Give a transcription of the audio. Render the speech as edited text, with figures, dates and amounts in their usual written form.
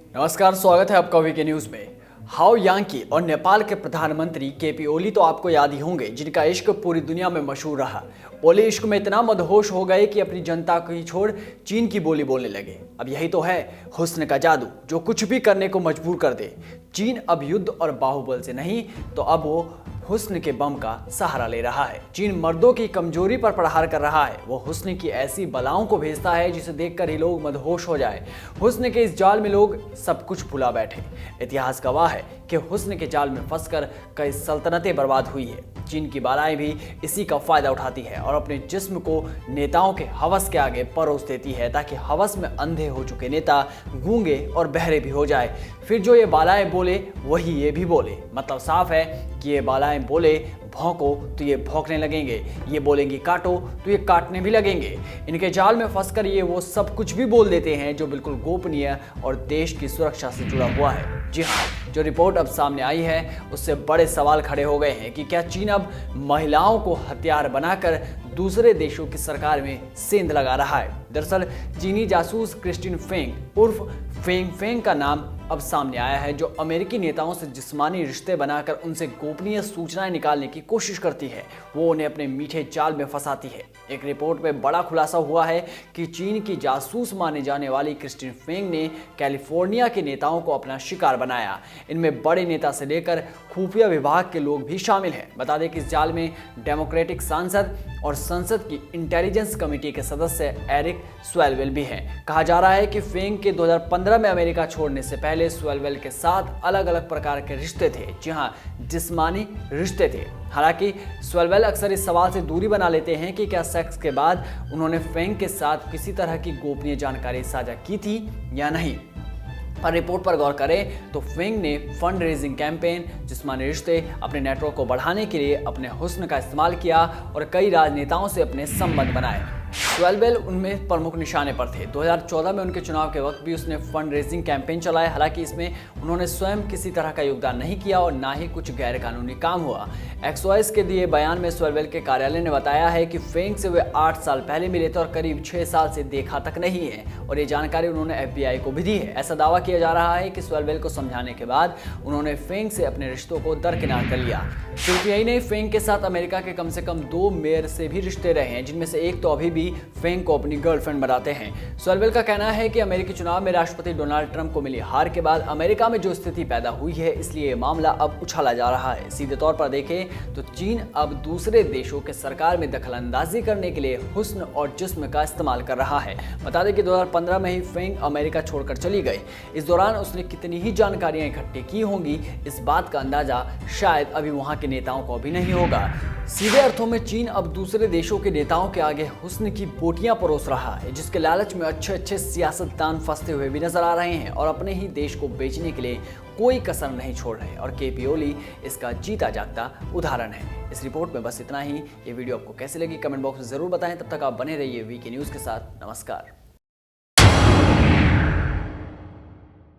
नमस्कार, स्वागत है आपका वीके न्यूज में। हाओ यांकी और नेपाल के प्रधानमंत्री केपी ओली तो आपको याद ही होंगे, जिनका इश्क पूरी दुनिया में मशहूर रहा। ओली इश्क में इतना मदहोश हो गए कि अपनी जनता को ही छोड़ चीन की बोली बोलने लगे। अब यही तो है हुस्न का जादू, जो कुछ भी करने को मजबूर कर दे। चीन अब युद्ध और बाहुबल से नहीं, तो अब वो हुस्न के बम का सहारा ले रहा है। चीन मर्दों की कमजोरी पर प्रहार कर रहा है। वो हुस्न की ऐसी बलाओं को भेजता है जिसे देखकर ही लोग मदहोश हो जाए। हुस्न के इस जाल में लोग सब कुछ भुला बैठे। इतिहास गवाह है कि हुस्न के जाल में फंसकर कई सल्तनतें बर्बाद हुई है। चीन की बालाएं भी इसी का फायदा उठाती है और अपने जिस्म को नेताओं के हवस के आगे परोस देती है, ताकि हवस में अंधे हो चुके नेता गूंगे और बहरे भी हो जाए। फिर जो ये बालाएं बोले वही ये भी बोले। मतलब साफ है कि ये बालाएं बोले भौंको तो ये भौंकने लगेंगे, ये बोलेंगी काटो तो ये काटने भी लगेंगे। इनके जाल में फंसकर ये वो सब कुछ भी बोल देते हैं जो बिल्कुल गोपनीय और देश की सुरक्षा से जुड़ा हुआ है। जी हाँ, जो रिपोर्ट अब सामने आई है उससे बड़े सवाल खड़े हो गए हैं कि क्या चीन अब महिलाओं को हथियार बनाकर दूसरे देशों की सरकार में सेंध लगा रहा है। दरअसल चीनी जासूस क्रिस्टिन फेंग उर्फ फेंग फेंग का नाम अब सामने आया है, जो अमेरिकी नेताओं से जिस्मानी रिश्ते बनाकर उनसे गोपनीय सूचनाएं निकालने की कोशिश करती है। वो उन्हें अपने मीठे जाल में फंसाती है। एक रिपोर्ट में बड़ा खुलासा हुआ है कि चीन की जासूस माने जाने वाली क्रिस्टिन फेंग ने कैलिफोर्निया के नेताओं को अपना शिकार बनाया। इनमें बड़े नेता से लेकर खुफिया विभाग के लोग भी शामिल हैं। बता दें कि इस जाल में डेमोक्रेटिक सांसद और संसद की इंटेलिजेंस कमेटी के सदस्य एरिक स्वेलवेल भी हैं। कहा जा रहा है कि फेंग के 2015 में अमेरिका छोड़ने से पहले स्वेलवेल के साथ अलग अलग प्रकार के रिश्ते थे, जी हाँ, जिस्मानी रिश्ते थे। हालांकि स्वेलवेल अक्सर इस सवाल से दूरी बना लेते हैं कि क्या सेक्स के बाद उन्होंने फेंग के साथ किसी तरह की गोपनीय जानकारी साझा की थी या नहीं। पर रिपोर्ट पर गौर करें तो फेंग ने फंड रेजिंग कैंपेन, जिस्मानी रिश्ते, अपने नेटवर्क को बढ़ाने के लिए अपने हुस्न का इस्तेमाल किया और कई राजनेताओं से अपने संबंध बनाए। स्वेलवेल उनमें प्रमुख निशाने पर थे। 2014 में उनके चुनाव के वक्त भी उसने फंड रेजिंग कैंपेन चलाया। हालांकि इसमें उन्होंने स्वयं किसी तरह का योगदान नहीं किया और ना ही कुछ गैर कानूनी काम हुआ। एक्सवाइस के दिए बयान में स्वेलवेल के कार्यालय ने बताया है कि फेंग से वे 8 साल पहले मिले थे और करीब 6 साल से देखा तक नहीं है, और ये जानकारी उन्होंने FBI को भी दी है। ऐसा दावा किया जा रहा है कि स्वेलवेल को समझाने के बाद उन्होंने फेंग से अपने रिश्तों को दरकिनार कर लिया। सिर्फ यही नहीं, फेंग के साथ अमेरिका के कम से कम 2 मेयर से भी रिश्ते रहे हैं, जिनमें से एक तो अभी भी फेंग को अपनी गर्लफ्रेंड बनाते हैं। स्वेलवेल का कहना है कि अमेरिकी चुनाव में राष्ट्रपति डोनाल्ड ट्रंप को मिली हार के बाद अमेरिका में जो स्थिति पैदा हुई है, इसलिए ये मामला अब उछाला जा रहा है। सीधे तौर पर देखें तो चीन अब दूसरे देशों के सरकार में दखलंदाजी करने के लिए हुस्न और जिस्म का इस्तेमाल कर रहा है। बता दें कि 2015 में ही फेंग अमेरिका छोड़कर चली गई। इस दौरान उसने कितनी ही जानकारियां इकट्ठी की होंगी, इस बात का अंदाजा शायद अभी वहां के नेताओं को भी नहीं होगा। सीधे अर्थों में चीन अब दूसरे देशों के नेताओं के आगे हुस्न की बोटियां परोस रहा है, जिसके लालच में अच्छे अच्छे सियासतदान फंसते हुए भी नजर आ रहे हैं और अपने ही देश को बेचने के लिए कोई कसर नहीं छोड़ रहे। और केपी ओली इसका जीता जागता उदाहरण है। इस रिपोर्ट में बस इतना ही। ये वीडियो आपको कैसे लगी कमेंट बॉक्स में जरूर बताएं। तब तक आप बने रहिए वीके न्यूज के साथ। नमस्कार।